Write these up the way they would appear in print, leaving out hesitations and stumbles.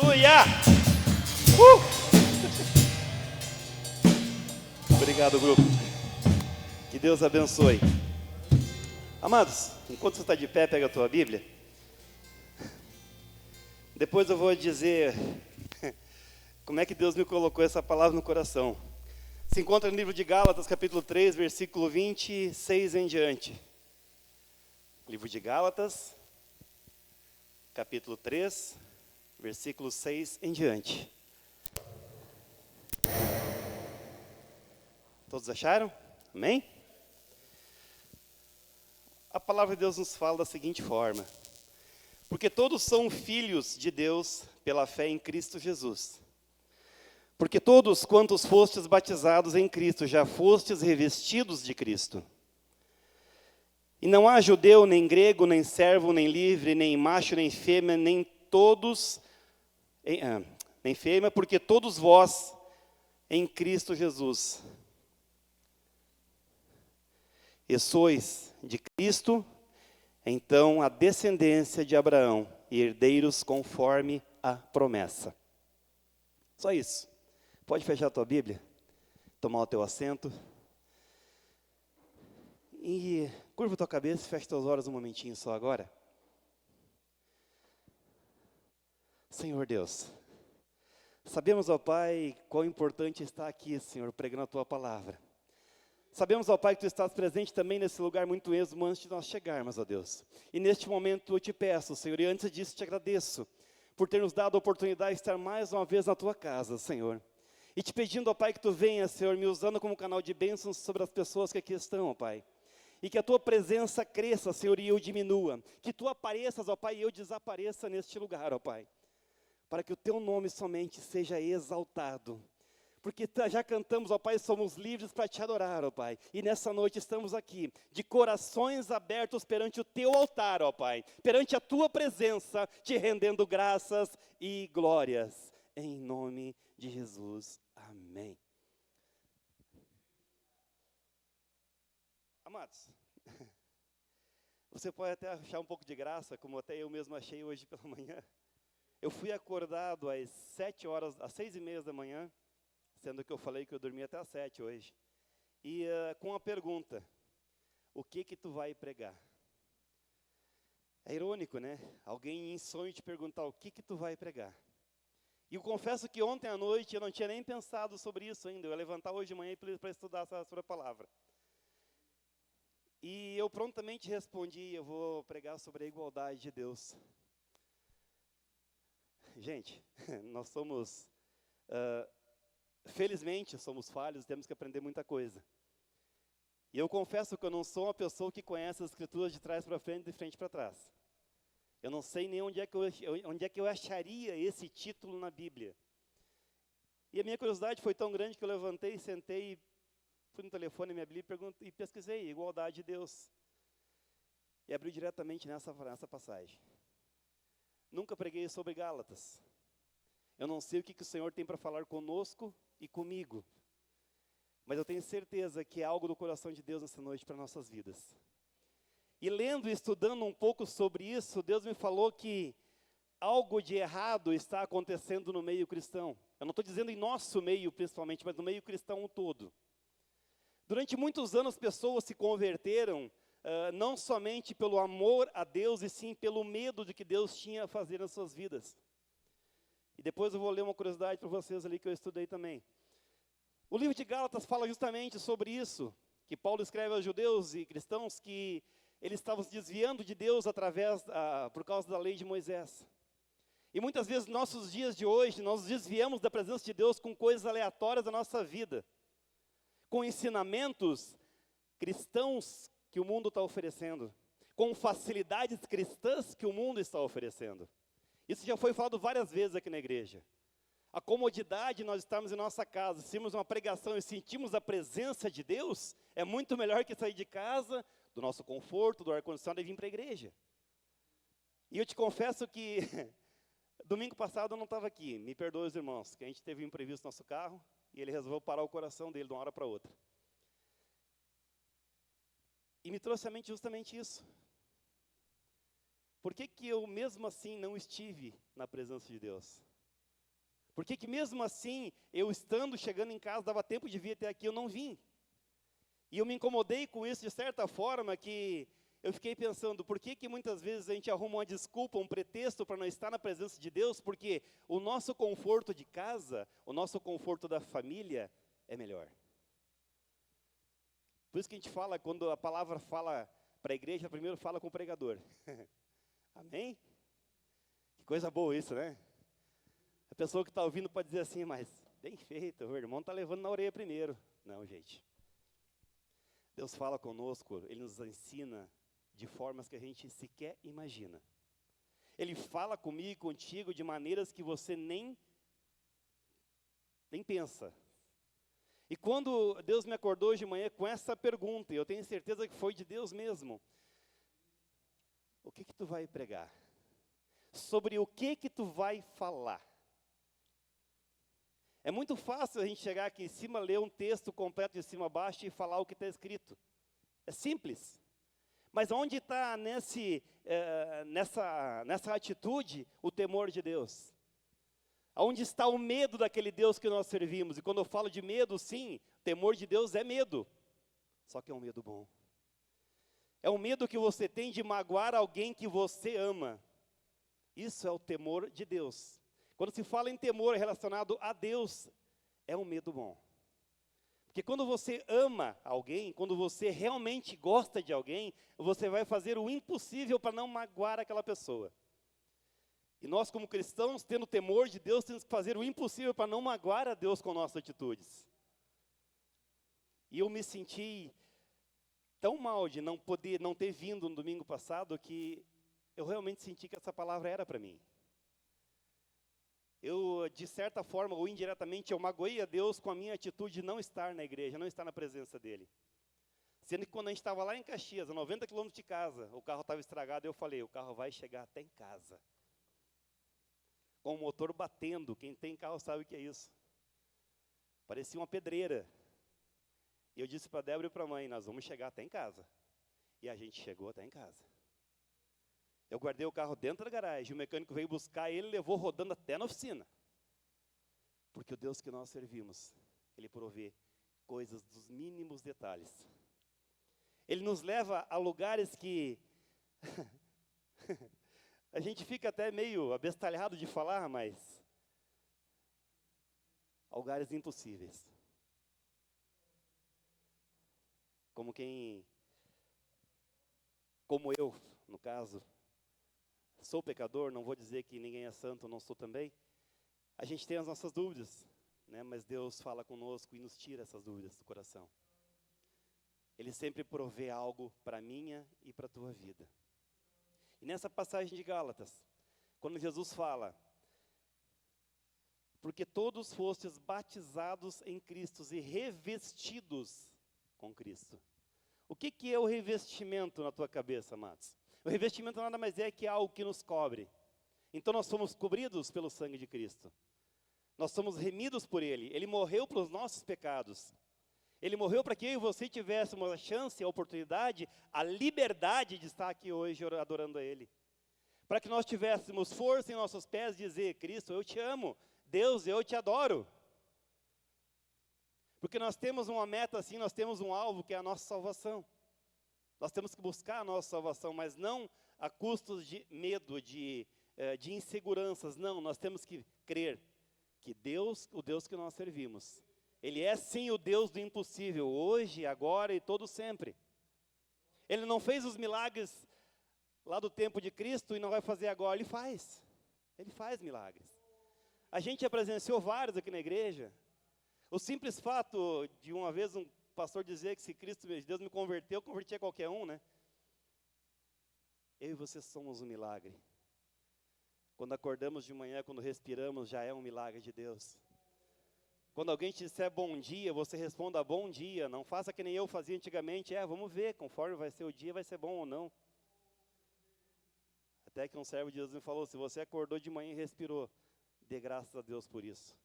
Aleluia! Uh! Obrigado, grupo. Que Deus abençoe. Amados, enquanto você está de pé, pega a tua Bíblia. Depois eu vou dizer como é que Deus me colocou essa palavra no coração. Se encontra no livro de Gálatas, capítulo 3, versículo 26 em diante. Livro de Gálatas, capítulo 3, versículo 6 em diante. Todos acharam? Amém? A palavra de Deus nos fala da seguinte forma: porque todos são filhos de Deus pela fé em Cristo Jesus. Porque todos quantos fostes batizados em Cristo, já fostes revestidos de Cristo. E não há judeu, nem grego, nem servo, nem livre, nem macho, nem fêmea, nem fêmea, porque todos vós em Cristo Jesus. E sois de Cristo, então a descendência de Abraão, e herdeiros conforme a promessa. Só isso. Pode fechar a tua Bíblia, tomar o teu assento. E curva a tua cabeça e fecha teus olhos um momentinho só agora. Senhor Deus, sabemos, ó Pai, quão importante está aqui, Senhor, pregando a tua palavra. Sabemos, ó Pai, que tu estás presente também nesse lugar muito mesmo antes de nós chegarmos, ó Deus. E neste momento eu te peço, Senhor, e antes disso te agradeço por ter nos dado a oportunidade de estar mais uma vez na tua casa, Senhor. E te pedindo, ó Pai, que tu venha, Senhor, me usando como canal de bênçãos sobre as pessoas que aqui estão, ó Pai. E que a tua presença cresça, Senhor, e eu diminua. Que tu apareças, ó Pai, e eu desapareça neste lugar, ó Pai. Para que o teu nome somente seja exaltado. Porque já cantamos, ó Pai, somos livres para te adorar, ó Pai. E nessa noite estamos aqui, de corações abertos perante o teu altar, ó Pai. Perante a tua presença, te rendendo graças e glórias. Em nome de Jesus. Amém. Amados, você pode até achar um pouco de graça, como até eu mesmo achei hoje pela manhã. Eu fui acordado às 6h30 da manhã, sendo que eu falei que eu dormia até às 7 hoje. E com a pergunta: o que tu vai pregar? É irônico, né? Alguém em sonho te perguntar o que tu vai pregar. E eu confesso que ontem à noite eu não tinha nem pensado sobre isso ainda. Eu ia levantar hoje de manhã para estudar sobre a palavra. E eu prontamente respondi: eu vou pregar sobre a igualdade de Deus. Gente, nós somos, felizmente, somos falhos, temos que aprender muita coisa. E eu confesso que eu não sou uma pessoa que conhece as escrituras de trás para frente e de frente para trás. Eu não sei nem onde é que eu acharia esse título na Bíblia. E a minha curiosidade foi tão grande que eu levantei, sentei, fui no telefone, minha Bíblia, e pesquisei igualdade de Deus. E abri diretamente nessa passagem. Nunca preguei sobre Gálatas. Eu não sei o que o Senhor tem para falar conosco e comigo. Mas eu tenho certeza que é algo do coração de Deus nessa noite para nossas vidas. E lendo e estudando um pouco sobre isso, Deus me falou que algo de errado está acontecendo no meio cristão. Eu não estou dizendo em nosso meio principalmente, mas no meio cristão todo. Durante muitos anos, pessoas se converteram não somente pelo amor a Deus, e sim pelo medo de que Deus tinha a fazer nas suas vidas. E depois eu vou ler uma curiosidade para vocês ali que eu estudei também. O livro de Gálatas fala justamente sobre isso, que Paulo escreve aos judeus e cristãos que eles estavam se desviando de Deus por causa da lei de Moisés. E muitas vezes, nos nossos dias de hoje, nós desviamos da presença de Deus com coisas aleatórias da nossa vida. Com ensinamentos cristãos que o mundo está oferecendo, com facilidades cristãs que o mundo está oferecendo. Isso já foi falado várias vezes aqui na igreja. A comodidade de nós estarmos em nossa casa, sentirmos uma pregação e sentimos a presença de Deus, é muito melhor que sair de casa, do nosso conforto, do ar-condicionado e vir para a igreja. E eu te confesso que domingo passado eu não estava aqui, me perdoe os irmãos, que a gente teve um imprevisto no nosso carro, e ele resolveu parar o coração dele de uma hora para outra. E me trouxe à mente justamente isso. Por que eu mesmo assim não estive na presença de Deus? Por que que mesmo assim, eu chegando em casa, dava tempo de vir até aqui, eu não vim? E eu me incomodei com isso de certa forma que eu fiquei pensando, por que que muitas vezes a gente arruma uma desculpa, um pretexto para não estar na presença de Deus? Porque o nosso conforto de casa, o nosso conforto da família é melhor. Por isso que a gente fala, quando a palavra fala para a igreja, primeiro fala com o pregador. Amém? Que coisa boa isso, né? A pessoa que está ouvindo pode dizer assim, mas bem feito, o irmão está levando na orelha primeiro. Não, gente. Deus fala conosco, Ele nos ensina de formas que a gente sequer imagina. Ele fala comigo e contigo de maneiras que você nem pensa. E quando Deus me acordou hoje de manhã com essa pergunta, e eu tenho certeza que foi de Deus mesmo, o que que tu vai pregar? Sobre o que tu vai falar? É muito fácil a gente chegar aqui em cima, ler um texto completo de cima a baixo e falar o que está escrito. É simples. Mas onde está nessa atitude o temor de Deus? Onde está o medo daquele Deus que nós servimos? E quando eu falo de medo, sim, temor de Deus é medo. Só que é um medo bom. É um medo que você tem de magoar alguém que você ama. Isso é o temor de Deus. Quando se fala em temor relacionado a Deus, é um medo bom. Porque quando você ama alguém, quando você realmente gosta de alguém, você vai fazer o impossível para não magoar aquela pessoa. E nós, como cristãos, tendo temor de Deus, temos que fazer o impossível para não magoar a Deus com nossas atitudes. E eu me senti tão mal de não ter vindo no domingo passado, que eu realmente senti que essa palavra era para mim. Eu, de certa forma, ou indiretamente, eu magoei a Deus com a minha atitude de não estar na igreja, não estar na presença dEle. Sendo que quando a gente estava lá em Caxias, a 90 quilômetros de casa, o carro estava estragado, eu falei, o carro vai chegar até em casa. Com o motor batendo, quem tem carro sabe o que é isso. Parecia uma pedreira. E eu disse para a Débora e para a mãe, nós vamos chegar até em casa. E a gente chegou até em casa. Eu guardei o carro dentro da garagem, o mecânico veio buscar ele, levou rodando até na oficina. Porque o Deus que nós servimos, Ele provê coisas dos mínimos detalhes. Ele nos leva a lugares que a gente fica até meio abestalhado de falar, mas a lugares impossíveis. Como eu, no caso, sou pecador, não vou dizer que ninguém é santo, não sou também. A gente tem as nossas dúvidas, né? Mas Deus fala conosco e nos tira essas dúvidas do coração. Ele sempre provê algo para a minha e para a tua vida. E nessa passagem de Gálatas, quando Jesus fala, porque todos fostes batizados em Cristo e revestidos com Cristo. O que é o revestimento na tua cabeça, amados? O revestimento nada mais é que algo que nos cobre. Então nós somos cobridos pelo sangue de Cristo. Nós somos remidos por Ele. Ele morreu pelos nossos pecados. Ele morreu para que eu e você tivéssemos a chance, a oportunidade, a liberdade de estar aqui hoje adorando a Ele. Para que nós tivéssemos força em nossos pés de dizer, Cristo, eu te amo. Deus, eu te adoro. Porque nós temos uma meta assim, nós temos um alvo que é a nossa salvação. Nós temos que buscar a nossa salvação, mas não a custos de medo, de inseguranças. Não, nós temos que crer que Deus, o Deus que nós servimos, Ele é sim o Deus do impossível, hoje, agora e todo sempre. Ele não fez os milagres lá do tempo de Cristo e não vai fazer agora, Ele faz milagres. A gente já presenciou vários aqui na igreja. O simples fato de uma vez um pastor dizer que se Deus me converteu, eu convertia qualquer um, né? Eu e você somos um milagre. Quando acordamos de manhã, quando respiramos, já é um milagre de Deus. Quando alguém te disser bom dia, você responda bom dia. Não faça que nem eu fazia antigamente. Vamos ver, conforme vai ser o dia, vai ser bom ou não. Até que um servo de Deus me falou, se você acordou de manhã e respirou, dê graças a Deus por isso.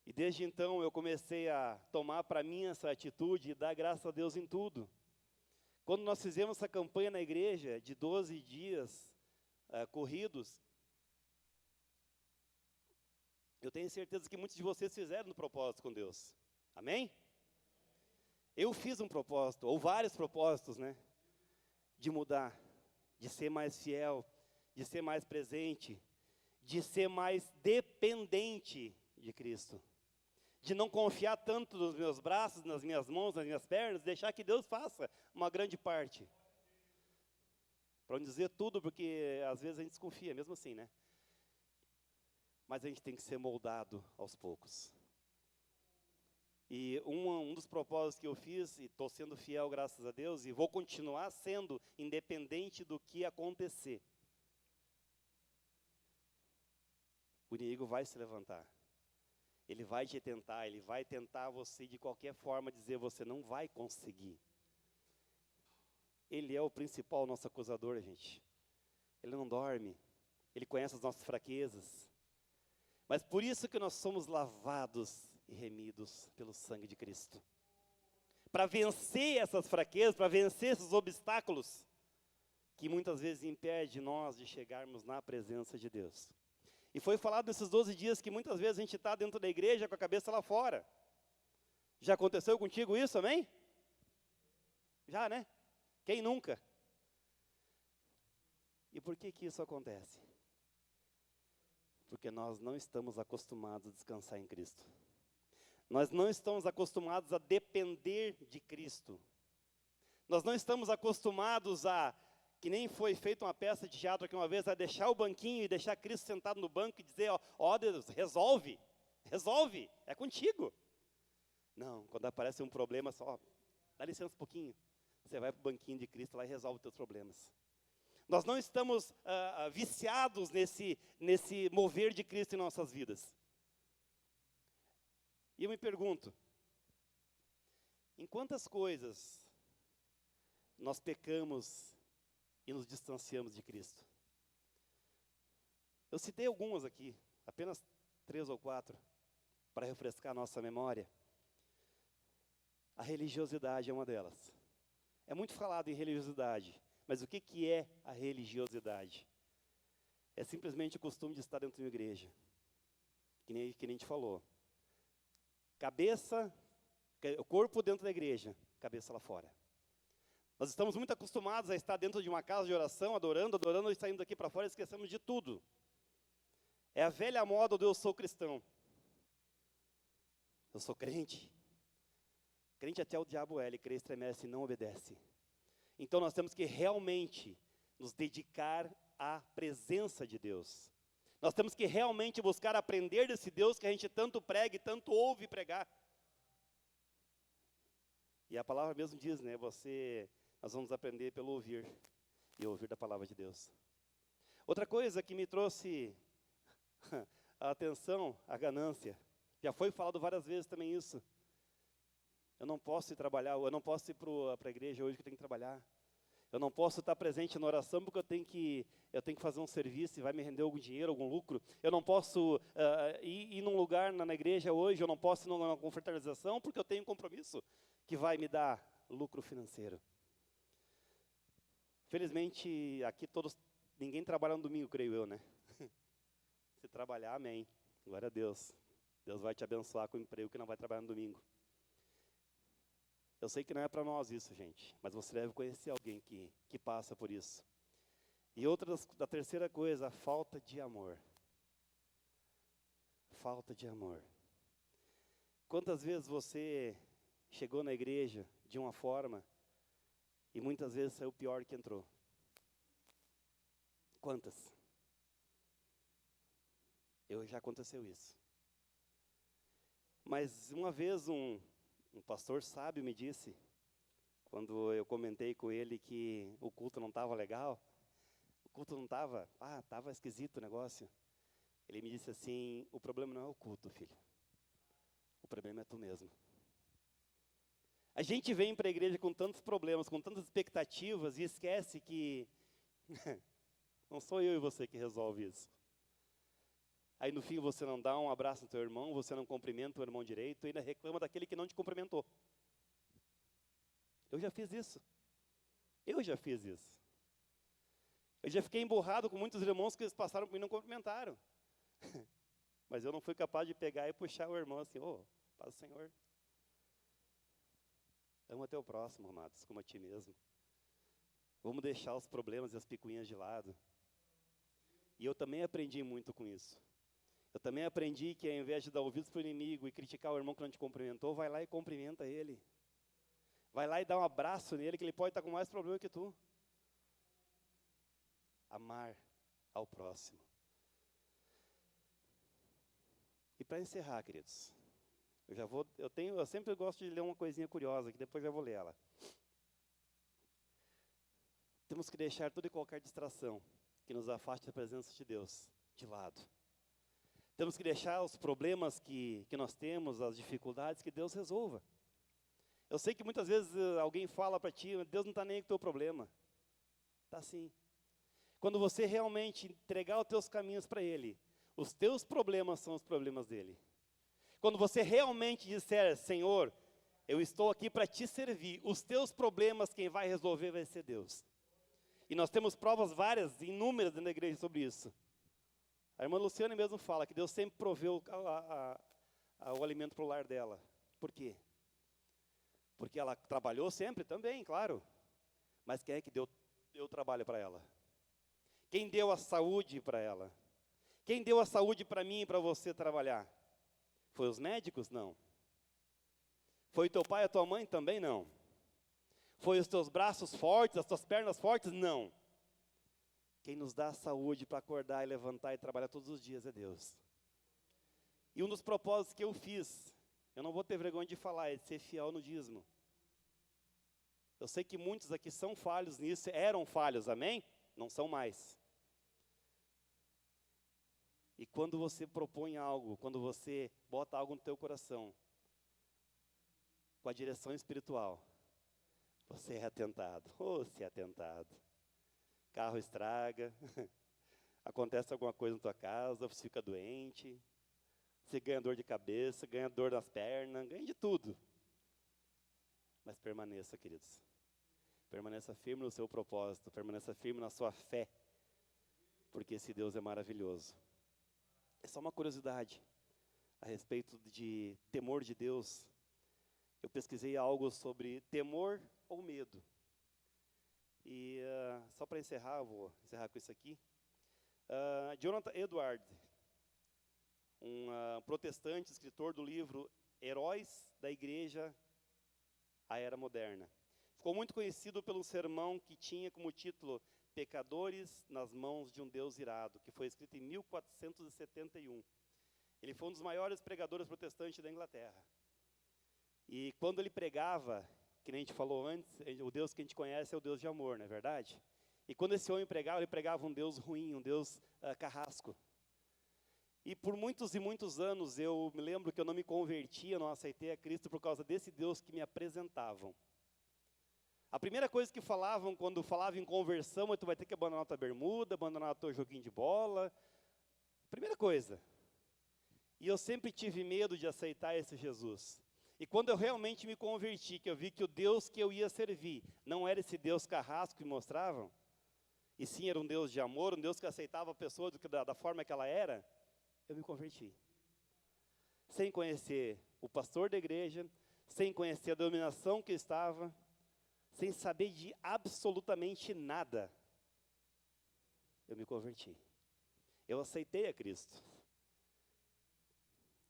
E desde então eu comecei a tomar para mim essa atitude e dar graças a Deus em tudo. Quando nós fizemos essa campanha na igreja de 12 dias corridos, eu tenho certeza que muitos de vocês fizeram um propósito com Deus. Amém? Eu fiz um propósito, ou vários propósitos, né? De mudar, de ser mais fiel, de ser mais presente, de ser mais dependente de Cristo. De não confiar tanto nos meus braços, nas minhas mãos, nas minhas pernas, deixar que Deus faça uma grande parte. Para não dizer tudo, porque às vezes a gente desconfia, mesmo assim, né? Mas a gente tem que ser moldado aos poucos. E um dos propósitos que eu fiz, e estou sendo fiel, graças a Deus, e vou continuar sendo, independente do que acontecer. O inimigo vai se levantar. Ele vai te tentar, ele vai tentar você de qualquer forma dizer você não vai conseguir. Ele é o principal nosso acusador, gente. Ele não dorme, ele conhece as nossas fraquezas. Mas por isso que nós somos lavados e remidos pelo sangue de Cristo. Para vencer essas fraquezas, para vencer esses obstáculos, que muitas vezes impedem nós de chegarmos na presença de Deus. E foi falado nesses 12 dias que muitas vezes a gente está dentro da igreja com a cabeça lá fora. Já aconteceu contigo isso, amém? Já, né? Quem nunca? E por que que isso acontece? Porque nós não estamos acostumados a descansar em Cristo. Nós não estamos acostumados a depender de Cristo. Nós não estamos acostumados a, que nem foi feita uma peça de teatro aqui uma vez, a deixar o banquinho e deixar Cristo sentado no banco e dizer, ó Deus, resolve, é contigo. Não, quando aparece um problema, só, dá licença um pouquinho. Você vai para o banquinho de Cristo lá e resolve os teus problemas. Nós não estamos viciados nesse mover de Cristo em nossas vidas. E eu me pergunto, em quantas coisas nós pecamos e nos distanciamos de Cristo? Eu citei algumas aqui, apenas 3 ou 4, para refrescar a nossa memória. A religiosidade é uma delas. É muito falado em religiosidade, mas o que é a religiosidade? É simplesmente o costume de estar dentro de uma igreja, que nem a gente falou. O corpo dentro da igreja, cabeça lá fora. Nós estamos muito acostumados a estar dentro de uma casa de oração, adorando, e saindo daqui para fora e esquecemos de tudo. É a velha moda do eu sou cristão. Eu sou crente. Crente até o diabo é, ele crê, estremece e não obedece. Então nós temos que realmente nos dedicar à presença de Deus. Nós temos que realmente buscar aprender desse Deus que a gente tanto prega e tanto ouve pregar. E a palavra mesmo diz, né, nós vamos aprender pelo ouvir, e ouvir da palavra de Deus. Outra coisa que me trouxe a atenção, a ganância. Já foi falado várias vezes também isso. Eu não posso ir trabalhar, eu não posso ir para a igreja hoje que eu tenho que trabalhar. Eu não posso estar presente na oração porque eu tenho que fazer um serviço e vai me render algum dinheiro, algum lucro. Eu não posso ir num lugar na igreja hoje, eu não posso ir numa confraternização porque eu tenho um compromisso que vai me dar lucro financeiro. Felizmente, aqui ninguém trabalha no domingo, creio eu, né? Se trabalhar, amém. Glória a Deus. Deus vai te abençoar com o emprego que não vai trabalhar no domingo. Eu sei que não é para nós isso, gente, mas você deve conhecer alguém que passa por isso. E da terceira coisa, a falta de amor. Falta de amor. Quantas vezes você chegou na igreja de uma forma e muitas vezes saiu pior que entrou? Quantas? Já aconteceu isso. Mas uma vez um pastor sábio me disse, quando eu comentei com ele que o culto não estava legal, o culto não estava, estava esquisito o negócio. Ele me disse assim, o problema não é o culto, filho. O problema é tu mesmo. A gente vem para a igreja com tantos problemas, com tantas expectativas e esquece que não sou eu e você que resolve isso. Aí no fim você não dá um abraço no teu irmão, você não cumprimenta o irmão direito, e ainda reclama daquele que não te cumprimentou. Eu já fiz isso. Eu já fiquei emburrado com muitos irmãos que eles passaram por mim e não cumprimentaram. Mas eu não fui capaz de pegar e puxar o irmão assim, paz do Senhor. Ama teu próximo, amados, como a ti mesmo. Vamos deixar os problemas e as picuinhas de lado. E eu também aprendi muito com isso. Eu também aprendi que ao invés de dar ouvidos para o inimigo e criticar o irmão que não te cumprimentou, vai lá e cumprimenta ele. Vai lá e dá um abraço nele, que ele pode estar com mais problema que tu. Amar ao próximo. E para encerrar, queridos, eu sempre gosto de ler uma coisinha curiosa, que depois eu vou ler ela. Temos que deixar toda e qualquer distração que nos afaste da presença de Deus de lado. Temos que deixar os problemas que nós temos, as dificuldades, que Deus resolva. Eu sei que muitas vezes alguém fala para ti, Deus não está nem com o teu problema. Está sim. Quando você realmente entregar os teus caminhos para Ele, os teus problemas são os problemas dEle. Quando você realmente disser, Senhor, eu estou aqui para te servir, os teus problemas quem vai resolver vai ser Deus. E nós temos provas várias, inúmeras dentro da igreja sobre isso. A irmã Luciana mesmo fala que Deus sempre proveu o alimento para o lar dela. Por quê? Porque ela trabalhou sempre também, claro. Mas quem é que deu trabalho para ela? Quem deu a saúde para ela? Quem deu a saúde para mim e para você trabalhar? Foi os médicos? Não. Foi teu pai e a tua mãe? Também não. Foi os teus braços fortes, as tuas pernas fortes? Não. Quem nos dá a saúde para acordar e levantar e trabalhar todos os dias é Deus. E um dos propósitos que eu fiz, eu não vou ter vergonha de falar, é de ser fiel no dízimo. Eu sei que muitos aqui são falhos nisso, eram falhos, amém? Não são mais. E quando você propõe algo, quando você bota algo no teu coração, com a direção espiritual, você é atentado. Se é atentado. Carro estraga, acontece alguma coisa na tua casa, você fica doente, você ganha dor de cabeça, ganha dor nas pernas, ganha de tudo. Mas permaneça, queridos. Permaneça firme no seu propósito, permaneça firme na sua fé, porque esse Deus é maravilhoso. É só uma curiosidade a respeito de temor de Deus. Eu pesquisei algo sobre temor ou medo. E só para encerrar, vou encerrar com isso aqui. Jonathan Edwards, um protestante, escritor do livro Heróis da Igreja à Era Moderna. Ficou muito conhecido pelo sermão que tinha como título Pecadores nas Mãos de um Deus Irado, que foi escrito em 1471. Ele foi um dos maiores pregadores protestantes da Inglaterra. E quando ele pregava, que nem a gente falou antes, o Deus que a gente conhece é o Deus de amor, não é verdade? E quando esse homem pregava, ele pregava um Deus ruim, um Deus carrasco. E por muitos e muitos anos, eu me lembro que eu não me convertia, não aceitei a Cristo por causa desse Deus que me apresentavam. A primeira coisa que falavam, quando falavam em conversão, é tu vai ter que abandonar a tua bermuda, abandonar o teu joguinho de bola. Primeira coisa. E eu sempre tive medo de aceitar esse Jesus. E quando eu realmente me converti, que eu vi que o Deus que eu ia servir não era esse Deus carrasco que mostravam, e sim era um Deus de amor, um Deus que aceitava a pessoa da forma que ela era, eu me converti. Sem conhecer o pastor da igreja, sem conhecer a denominação que estava, sem saber de absolutamente nada, eu me converti. Eu aceitei a Cristo.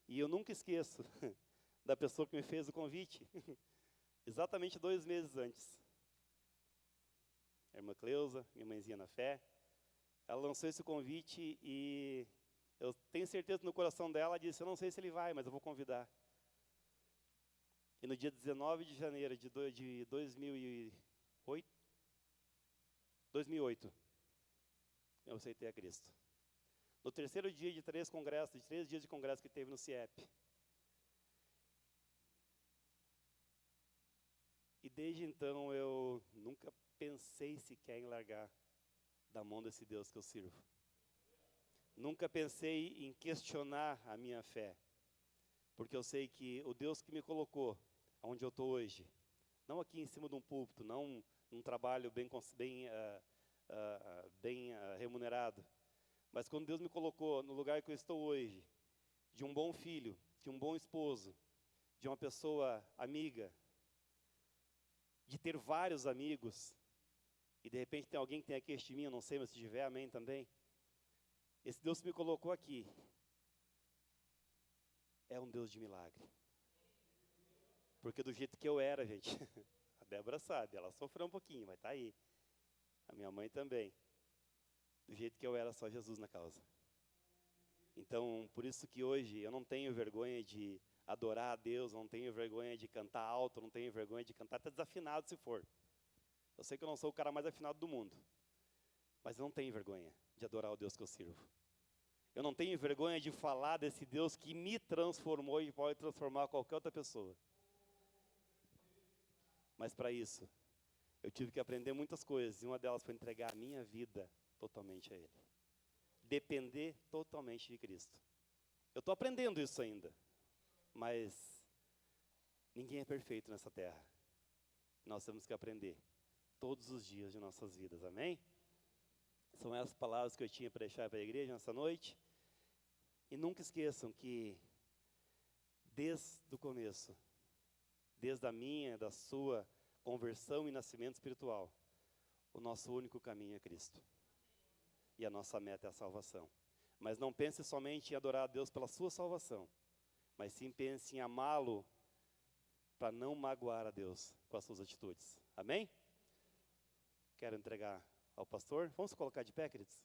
E eu nunca esqueço da pessoa que me fez o convite, exatamente 2 meses antes. A irmã Cleusa, minha mãezinha na fé, ela lançou esse convite e eu tenho certeza no coração dela, disse, eu não sei se ele vai, mas eu vou convidar. E no dia 19 de janeiro de 2008, eu aceitei a Cristo. No terceiro dia de 3 dias de congresso que teve no CIEP. E desde então eu nunca pensei sequer em largar da mão desse Deus que eu sirvo. Nunca pensei em questionar a minha fé. Porque eu sei que o Deus que me colocou onde eu estou hoje, não aqui em cima de um púlpito, não num trabalho bem remunerado, mas quando Deus me colocou no lugar que eu estou hoje, de um bom filho, de um bom esposo, de uma pessoa amiga, de ter vários amigos, e de repente tem alguém que tem a queixa de mim, eu não sei, mas se tiver, amém também. Esse Deus que me colocou aqui é um Deus de milagre. Porque do jeito que eu era, gente, a Débora sabe, ela sofreu um pouquinho, mas está aí. A minha mãe também. Do jeito que eu era, só Jesus na causa. Então, por isso que hoje eu não tenho vergonha de adorar a Deus, não tenho vergonha de cantar alto, não tenho vergonha de cantar até desafinado se for. Eu sei que eu não sou o cara mais afinado do mundo, mas eu não tenho vergonha de adorar o Deus que eu sirvo. Eu não tenho vergonha de falar desse Deus que me transformou e pode transformar qualquer outra pessoa. Mas para isso, eu tive que aprender muitas coisas, e uma delas foi entregar a minha vida totalmente a Ele. Depender totalmente de Cristo. Eu estou aprendendo isso ainda, mas ninguém é perfeito nessa terra. Nós temos que aprender todos os dias de nossas vidas, amém? São essas palavras que eu tinha para deixar para a igreja nessa noite. E nunca esqueçam que, desde o começo, desde a minha, da sua conversão e nascimento espiritual, o nosso único caminho é Cristo. E a nossa meta é a salvação. Mas não pense somente em adorar a Deus pela sua salvação, mas sim pense em amá-lo para não magoar a Deus com as suas atitudes. Amém? Quero entregar ao pastor. Vamos colocar de pé, queridos?